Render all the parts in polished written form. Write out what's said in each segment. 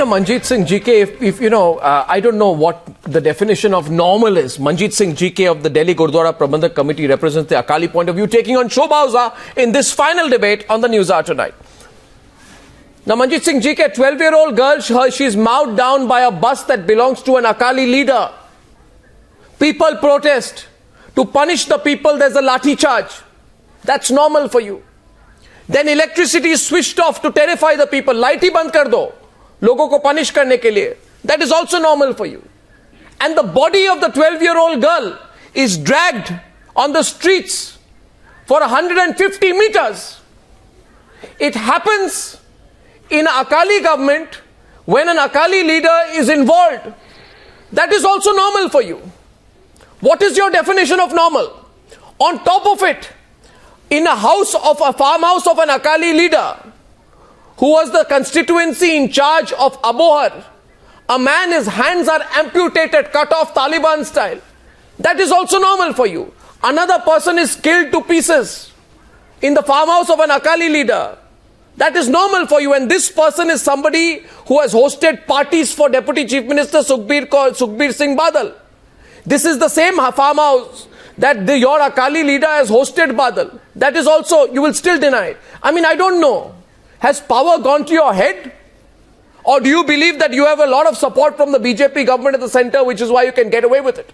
Manjeet Singh GK, if I don't know what the definition of normal is. Manjeet Singh GK of the Delhi Gurdwara Prabandhak Committee represents the Akali point of view, taking on Shobha Oza in this final debate on the News Hour tonight. Now, Manjeet Singh GK, 12-year-old girl, she's mowed down by a bus that belongs to an Akali leader. People protest. To punish the people, there's a lathi charge. That's normal for you. Then electricity is switched off to terrify the people. Light hi band kar do. Logo ko punish karne ke liye. That is also normal for you. And the body of the 12-year-old girl is dragged on the streets for 150 meters. It happens in Akali government when an Akali leader is involved. That is also normal for you. What is your definition of normal? On top of it, in a farmhouse of an Akali leader who was the constituency in charge of Abohar, a man, his hands are amputated, cut off Taliban style. That is also normal for you. Another person is killed to pieces in the farmhouse of an Akali leader. That is normal for you. And this person is somebody who has hosted parties for Deputy Chief Minister Sukhbir Singh Badal. This is the same farmhouse that your Akali leader has hosted Badal. That is also, you will still deny it. I mean, I don't know. Has power gone to your head? Or do you believe that you have a lot of support from the BJP government at the center, which is why you can get away with it?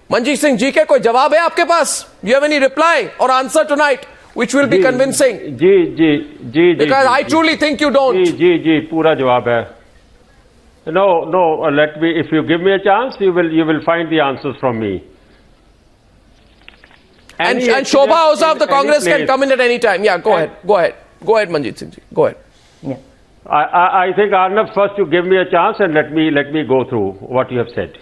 Manjeet Singh GK, koi jawab hai aapke paas? Do you have any reply or answer tonight, which will be convincing? Because I truly think you don't. Pura jawab hai. No, let me, if you give me a chance, you will find the answers from me. And Shobha Oza of the Congress can come in at any time. Yeah, go ahead, Manjeet Singh ji. Go ahead. Yeah. I think, Arnab, first you give me a chance and let me go through what you have said.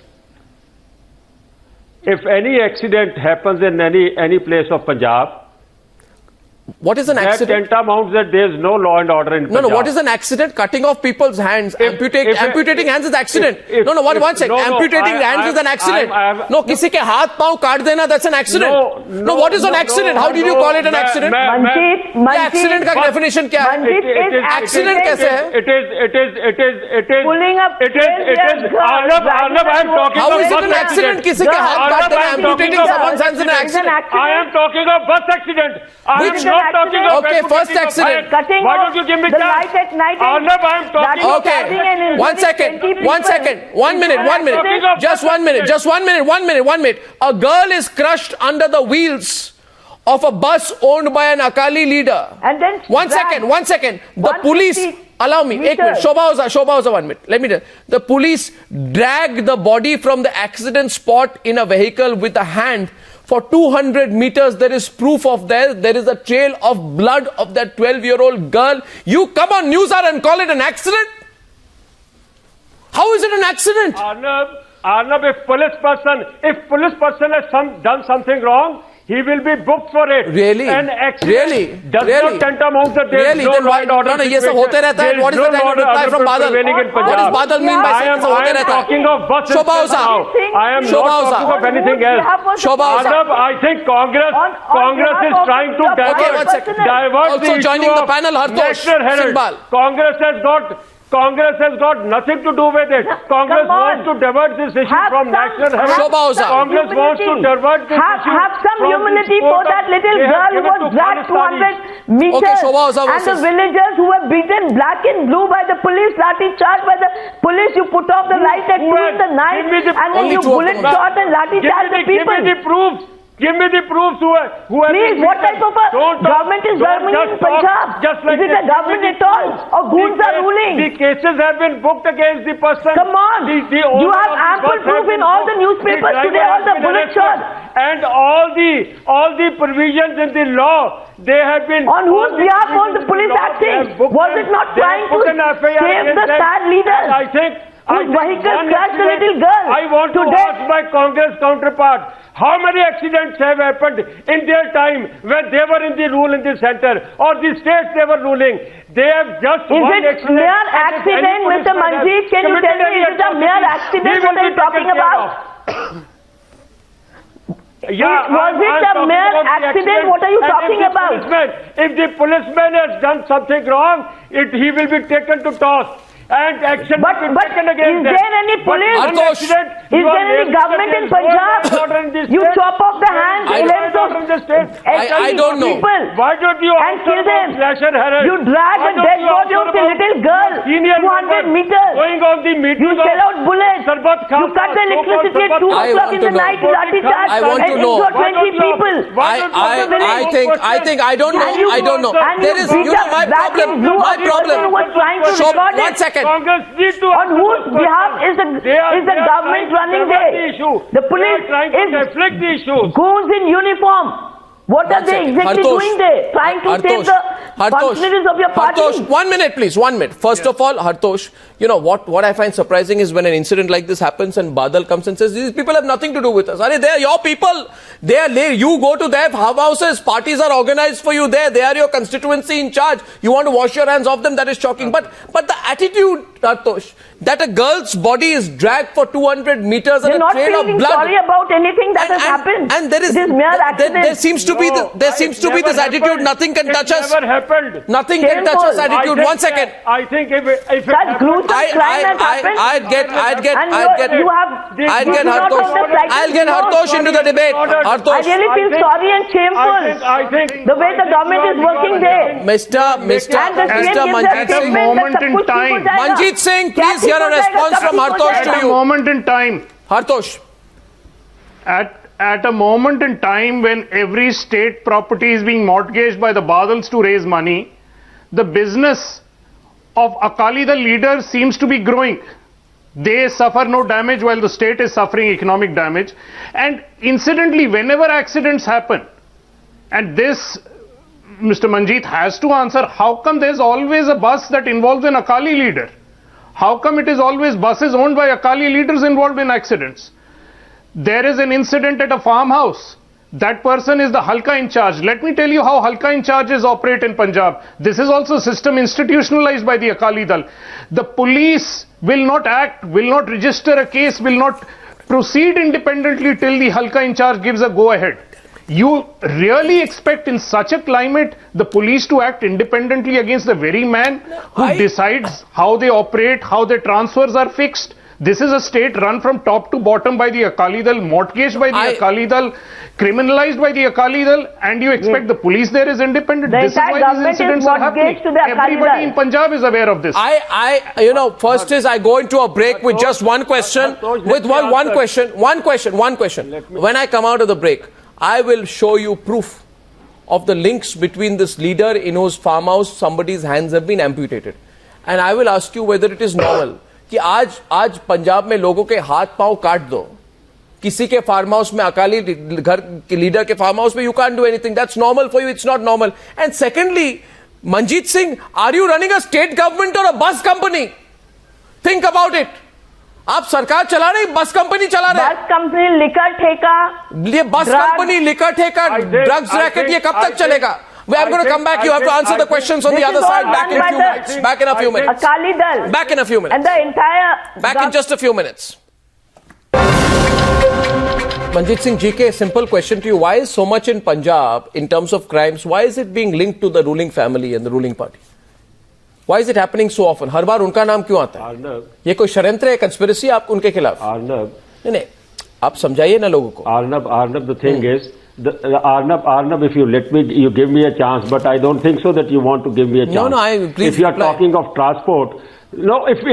If any accident happens in any place of Punjab, what is an accident? That tantamounts that there is no law and order in Punjab. No, what is an accident? Cutting off people's hands, amputating hands is an accident. One second. Amputating hands is an accident. No, kisi ke haath pav kaat dena, that's an accident. No, what is an accident? How did you call it an accident? Manjeet, accident ka definition kya hai? Accident kaise hai? It is pulling up. Arnab, I am talking How is it an accident? Kisi ke haath kaat dena, amputating someone's hands is an accident. I am talking of bus accident. Okay, first accident. Why don't you give me light at night? Arnab, I am talking. Okay, 1 second. 1 minute. Just 1 minute. A girl is crushed under the wheels of a bus owned by an Akali leader. And then 1 second. The police, allow me, 1 minute. Shobha Oza, 1 minute. Let me tell you. The police dragged the body from the accident spot in a vehicle with a hand. For 200 meters, there is proof of there is a trail of blood of that 12-year-old girl. You come on News Hour and call it an accident? How is it an accident? Arnab, if police person has done something wrong, he will be booked for it. Really? An accident does not tantamount that there is no law and order. Ye sab hote rehta hai. What is the kind of reply from Badal? What does Badal mean by saying sab hote rehta hai? I am talking of buses Shobha Oza. I am not talking of anything else. Shobha Oza. Arnab, I think Congress is trying to divert the issue of National Herald. Congress has got nothing to do with it. Congress wants to divert this issue from National Herald. Congress wants to divert this issue. Have some humility for that little girl who was dragged 200 meters. And the villagers who were beaten black and blue by the police, lathi charged by the police. You put off the light at 2 in the night and then you bullet shot and lathi charge the people. Give me the proofs who have Please, what type of a government is governing in Punjab? Is it a government at all? Or goons are ruling? The cases have been booked against the person. Come on. You have ample proof in all the newspapers today, all the bullet shots. And all the provisions in the law, they have been... On whose behalf was the police acting? Was it not trying to save the sad leaders? I think... Whose vehicle crashed the little girl? I want to ask my Congress counterpart, how many accidents have happened in their time when they were in the rule in the center or the states they were ruling? They have just one accident. Is it mere accident, Mr. Manjeet? Can you tell me, is it a mere accident? What are you talking about? Was it a mere accident? What are you talking about? If the policeman has done something wrong, he will be taken to task. and action but is there any police? Is there any government in Punjab? You chop off the hands, I don't know. People why don't you and kill them? You drag a dead body of the little girl 200 meters. Going on the meeting, you shell out bullets. You cut the electricity at 2 o'clock in the night. I want to know. 20 people. I think I don't know. I don't know. There is, my problem. One second. On whose behalf is the government running there? The police is goons in uniform. What are they exactly doing there? Trying to save the functionaries of your party? Hartosh, 1 minute please, 1 minute. First of all, Hartosh, what I find surprising is when an incident like this happens and Badal comes and says, these people have nothing to do with us. They are your people. You go to their houses, parties are organized for you there. They are your constituency in charge. You want to wash your hands off them, that is shocking. But the attitude, Hartosh, that a girl's body is dragged for 200 meters and a trail of blood. You're not sorry about anything that has happened. And there is there seems to be this attitude. Nothing can touch us. Never happened. Nothing can touch us attitude. 1 second. I think if it such gruesome crime has happened. I'd get Hartosh into the debate. I really feel sorry and shameful. I think the way the government is working there. Mr. Manjeet Singh, please hear a response from Hartosh to you. At a moment in time, Hartosh. At a moment in time when every state property is being mortgaged by the Badals to raise money, the business of Akali Dal leaders seems to be growing. They suffer no damage while the state is suffering economic damage. And incidentally, whenever accidents happen, and this Mr. Manjeet has to answer, how come there's always a bus that involves an Akali leader? How come it is always buses owned by Akali leaders involved in accidents? There is an incident at a farmhouse. That person is the Halka in charge. Let me tell you how Halka in charges operate in Punjab. This is also a system institutionalized by the Akali Dal. The police will not act, will not register a case, will not proceed independently till the Halka in charge gives a go ahead. You really expect in such a climate the police to act independently against the very man who decides how they operate, how their transfers are fixed? This is a state run from top to bottom by the Akali Dal, mortgaged by the Akali Dal, criminalized by the Akali Dal, and you expect the police there is independent. This is why these incidents are happening. Everybody in Punjab is aware of this. First is I go into a break with just one question, with one question. When I come out of the break, I will show you proof of the links between this leader in whose farmhouse somebody's hands have been amputated. And I will ask you whether it is normal कि आज पंजाब में लोगों के हाथ पांव काट दो, किसी के फार्म हाउस में, अकाली घर के लीडर के फार्म हाउस में, you can't do anything. That's normal for you. It's not normal. And secondly, Manjeet Singh, are you running a state government or a bus company? Think about it. आप सरकार चला रहे, बस company चला रहे, बस company, liquor ठेका, ये बस कंपनी, लिकर ठेका, ड्रग्स रैकेट, ये कब तक चलेगा? I'm going to come back. You have to answer the questions on the other side. Back in a few minutes. Back in a few minutes. Akali Dal. Back in a few minutes. And the entire... Back in just a few minutes. Manjeet Singh, GK, simple question to you. Why is so much in Punjab, in terms of crimes, why is it being linked to the ruling family and the ruling party? Why is it happening so often? हर बार उनका नाम क्यों आता है? ये कोई षड्यंत्र है, conspiracy आप उनके खिलाफ? नहीं, आप समझाइए ना लोगों को. Arnab, the thing is, Arnab, if you give me a chance, but I don't think so that you want to give me a chance. No, please. If you are talking of transport, let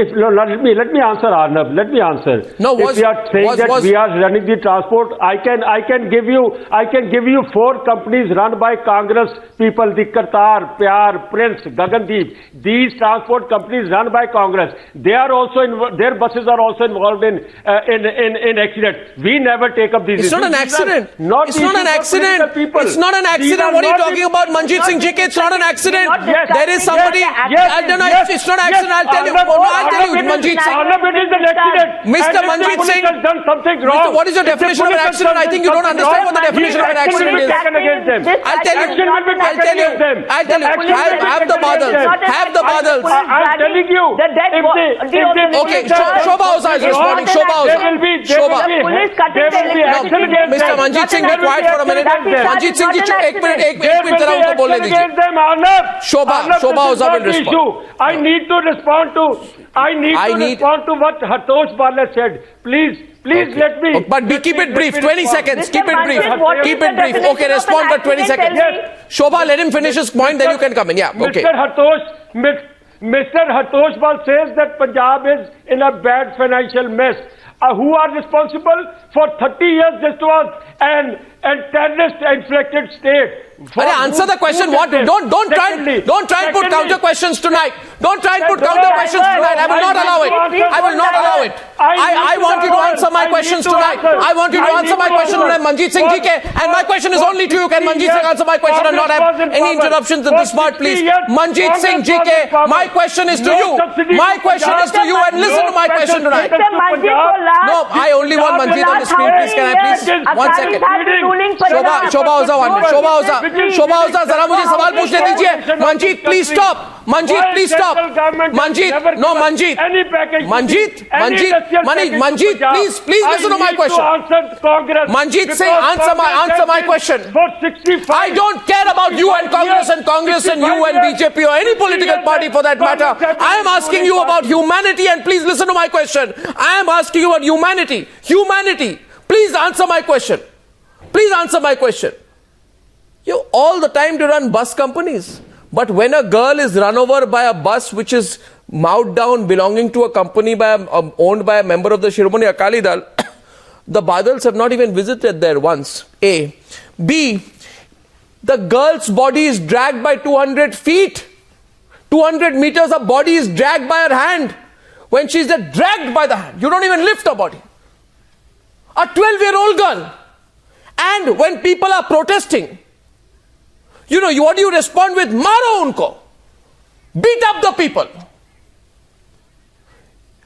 me answer, Arnab. Let me answer. If you are saying that we are running the transport, I can give you 4 companies run by Congress people: the Kartar, Pyar, Prince, Gagandeep. These transport companies run by Congress. They are also their buses are also involved in accidents. We never take up these. It's not an accident. It's not an accident. It's not an accident. What are you talking about, Manjeet Singh GK? It's not an accident. There is somebody. It's not an accident. I'll tell you. I'll tell you, Manjeet Singh. It is an accident. Mr. Manjeet Singh has done something wrong. What is your definition of an accident? I think you don't understand what the definition of an accident is. I'll tell you. Have the Badals. I'm telling you. Okay, Shobha Oza is responding. Shobha Oza. Mr. Manjeet Singh, be quiet for a minute. Manjeet Singh ji, एक minute जरा उनको बोलने दीजिए. Shobha Oza will respond. I need to respond to respond to what Hartosh Bala said. Please let me. But keep it brief. 20 seconds. Keep it brief. Keep it brief. Okay, respond for 20 seconds. Yes. Shobha, let him finish his point, then you can come in. Yeah, okay. Mr. Hartosh Bal says that Punjab is in a bad financial mess. Who are responsible? For 30 years this was an terrorist-inflected state. Answer the question. What? Don't try and put counter questions tonight. Don't try and put counter questions tonight. I will not allow it. I will not allow it. I want you to answer my questions tonight. I want you to answer my question tonight, Manjeet Singh GK. And my question is only to you. Can Manjeet Singh answer my question and not have any interruptions in this part, please? Manjeet Singh GK, my question is to you. My question is to you, and listen to my question tonight. No, I only want Manjeet on the screen, please. Can I please? 1 second. Shobha Oza, 1 minute. Shobha Oza, zara mujhe sawal पूछने दीजिए. Manjeet, please stop. Manjeet, please stop. Manjeet, no, Manjeet, please listen to my question. Manjeet Singh, answer my question. I don't care about you and Congress and you and BJP or any political party for that matter. I am asking you about humanity, and please listen to my question. I am asking you about humanity. Please answer my question. Please answer my question. You all the time to run bus companies. But when a girl is run over by a bus which is mowed down belonging to a company owned by a member of the Shiromani Akali Dal, the Badals have not even visited there once. A. B. The girl's body is dragged by 200 feet. 200 meters of body is dragged by her hand. When she's dragged by the hand, you don't even lift her body. A 12-year-old girl. And when people are protesting, what do you respond with? Maro unko. Beat up the people.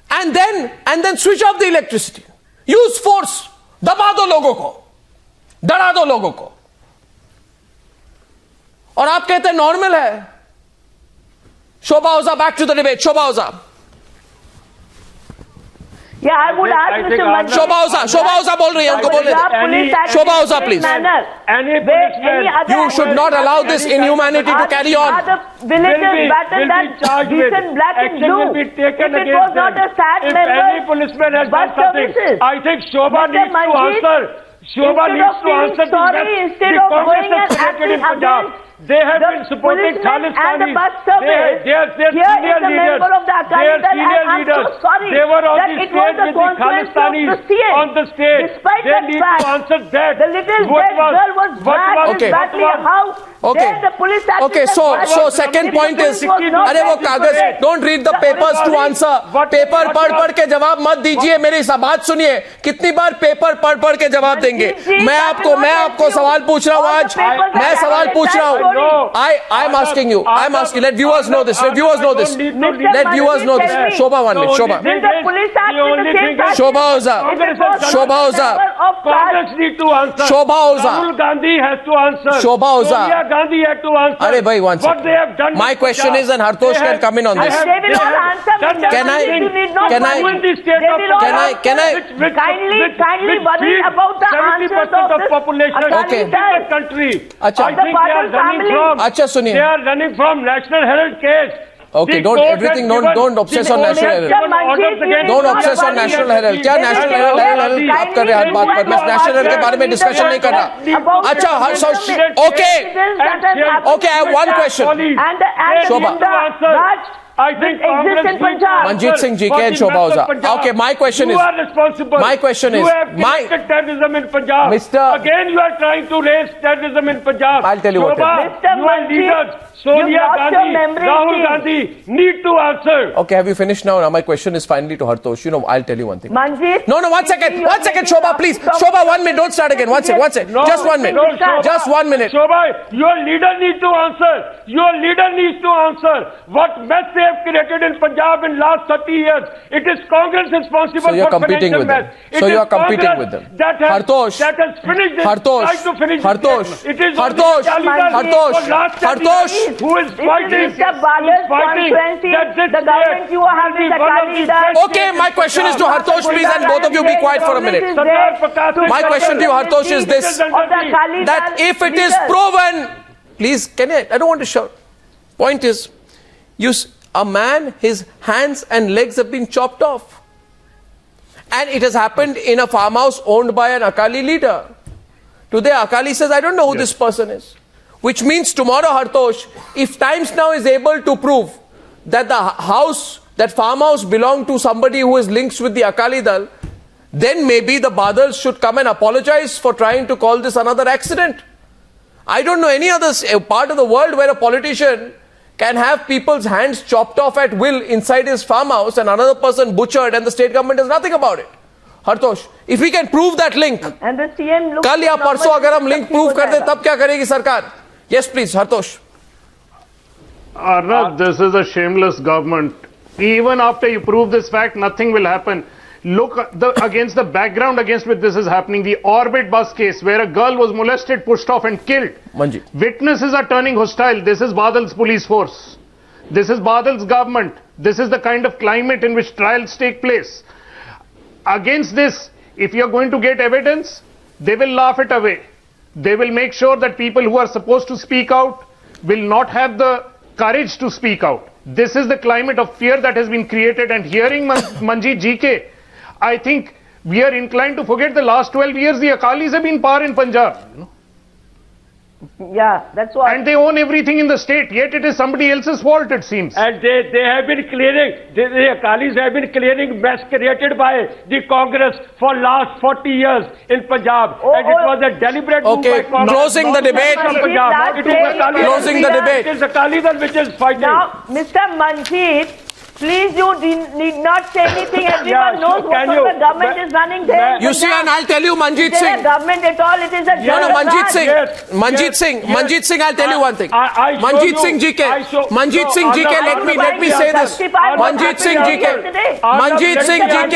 And then switch off the electricity. Use force. Daba do logo ko. Dara do logo ko. और आप कहते हैं normal है. Shobha Oza, back to the debate. Shobha Oza. Yeah, I would ask Mr. Manjeet. Shobha Oza बोल रही है, उनको बोल रहे. Shobha Oza, please. You should not allow this inhumanity to carry on. Are the villagers better than decent black and blue? If it was not a sad member, any policeman has done something, I think Shobha needs to answer. Shobha needs to answer instead of going and acting against they have been supporting Khalistanis. And the bus service. Their senior leaders. They were on the stage with the Khalistanis on the stage. Despite they need to answer that. The little dead girl was dragged in badly how the police okay, so second point is, अरे वो कागज, don't read the papers to answer. Paper पढ़ के जवाब मत दीजिए. मेरी बात सुनिए. कितनी बार पेपर पढ़ के जवाब देंगे? मैं आपको सवाल पूछ रहा हूँ आज. मैं सवाल पूछ रहा हूँ. I'm asking you. Let viewers know this. Shobha, 1 minute. Shobha Oza. Congress need to answer. Rahul Gandhi has to answer. Shobha Oza. Sonia Gandhi has to answer. Arey bhai, 1 second. What they have done. My question is, and Hartosh can come in on this. They will not answer. Can I? Kindly worry about the answers of the population in the country. Achha. I think they are running from National Herald case. Okay, don't obsess on National Herald. Don't obsess on National Herald. क्या National Herald आप कर रहे हैं बात पर? मैं National Herald के बारे में डिस्कशन नहीं कर रहा. अच्छा, okay, I have one question. Shobha. I think Congress in Punjab. Manjeet Singh GK and Shobha Oza. Okay, my question is. You are responsible. My question is. You have committed terrorism in Punjab. Again, you are trying to raise terrorism in Punjab. I'll tell you what. Your leaders, Sonia Gandhi, Rahul Gandhi, need to answer. Okay, have you finished now? Now my question is finally to Hartosh. I'll tell you one thing. Manjeet. No, 1 second. 1 second, Shobha, please. Shobha, 1 minute. Don't start again. One second. Just 1 minute. Just 1 minute. Shobha, your leader needs to answer. What mess they have created in Punjab in last 30 years. It is Congress responsible for competing with them. So you are competing with them. Hartosh. That has finished this. Hartosh. It is Hartosh. Who is fighting? The government you are having the Akali. Okay, my question is to Hartosh, please, and both of you be quiet for a minute. My question to you, Hartosh, is this: that if it is proven, please, I don't want to shout. Point is, a man, his hands and legs have been chopped off. And it has happened in a farmhouse owned by an Akali leader. Today Akali says, I don't know who this person is. Which means tomorrow, Hartosh, if Times Now is able to prove that the house, that farmhouse belonged to somebody who is linked with the Akali Dal, then maybe the Badals should come and apologize for trying to call this another accident. I don't know any other part of the world where a politician can have people's hands chopped off at will inside his farmhouse and another person butchered and the state government does nothing about it. Hartosh, if we can prove that link, and the CM looks कल या परसों अगर हम link prove कर दे तब क्या करेगी सरकार? Yes, please, Hartosh. Arnab, this is a shameless government. Even after you prove this fact, nothing will happen. Look against the background against which this is happening. The Orbit bus case where a girl was molested, pushed off and killed. Manjeet. Witnesses are turning hostile. This is Badal's police force. This is Badal's government. This is the kind of climate in which trials take place. Against this, if you are going to get evidence, they will laugh it away. They will make sure that people who are supposed to speak out will not have the courage to speak out. This is the climate of fear that has been created, and hearing Manjeet GK, I think we are inclined to forget the last 12 years the Akalis have been power in Punjab. Yeah, that's what. And they own everything in the state, yet it is somebody else's fault, it seems. And they have been clearing, the Akalis have been clearing mess created by the Congress for last 40 years in Punjab. And it was a deliberate move by Congress. Closing the debate. Closing the debate. It is Akalis which is fighting. Now, Mr. Manjeet, please, you need not say anything. Everyone knows what the government is running there. You see, and I'll tell you, Manjeet Singh. It is a government at all. It is a No, Manjeet Singh. Manjeet Singh, I'll tell you one thing. Manjeet Singh GK. Manjeet Singh GK, let me say this. Manjeet Singh GK. Manjeet Singh GK.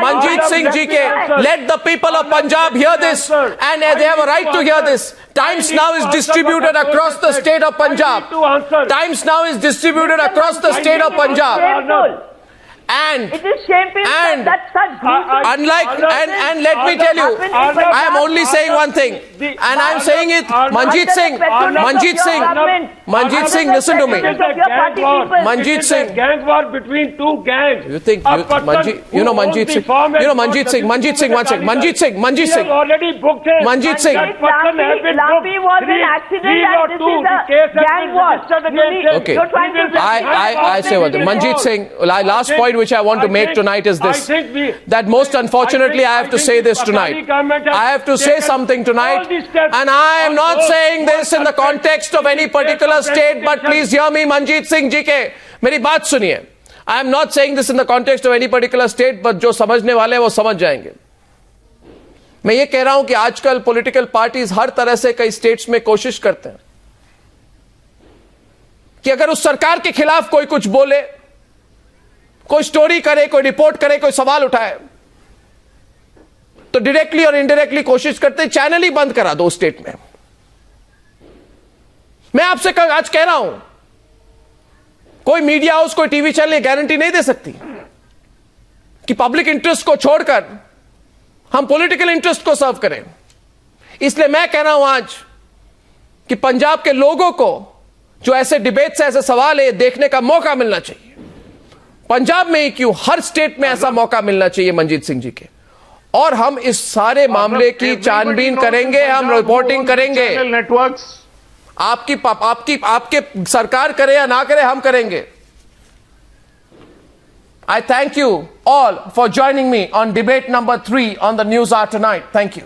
Manjeet Singh GK. Let the people of Punjab hear this. And they have a right to hear this. Times Now is distributed across the state of Punjab. Times Now is distributed across the state of Punjab. And it is shameful that such unlike and let me tell you, I am only saying one thing, and I am saying it, Manjeet Singh, listen to me. Manjeet Singh, gang war between two gangs. You think Manjeet Singh, one second. Manjeet Singh. Already booked him. Manjeet Singh. Lapi was an accident and this is a gang war. Okay. I say one thing. Manjeet Singh, last point which I want to make tonight is this, that most unfortunately I have to say this tonight. I have to say something tonight, and I am not saying this in the context of any particular state, but please hear me, Manjeet Singh GK. मेरी बात सुनिए. I am not saying this in the context of any particular state, but जो समझने वाले हैं वो समझ जाएंगे. मैं ये कह रहा हूं कि आजकल पॉलिटिकल पार्टीज हर तरह से कई स्टेट्स में कोशिश करते हैं कि अगर उस सरकार के खिलाफ कोई कुछ बोले, कोई स्टोरी करे, कोई रिपोर्ट करे, कोई सवाल उठाए, तो डायरेक्टली और इनडायरेक्टली कोशिश करते चैनल ही बंद करा दो स्टेट में. मैं आपसे आज कह रहा हूं, कोई मीडिया हाउस, कोई टीवी चैनल ये गारंटी नहीं दे सकती कि पब्लिक इंटरेस्ट को छोड़कर हम पॉलिटिकल इंटरेस्ट को सर्व करें. इसलिए मैं कह रहा हूं आज कि पंजाब के लोगों को जो ऐसे डिबेट से ऐसे सवाल है देखने का मौका मिलना चाहिए. पंजाब में ही क्यों, हर स्टेट में ऐसा मौका मिलना चाहिए मंजीत सिंह जी के. और हम इस सारे मामले की छानबीन करेंगे, हम रिपोर्टिंग करेंगे. नेटवर्क्स आपके सरकार करे या ना करे, हम करेंगे. I thank you all for joining me on debate number 3 on the News Hour tonight. Thank you.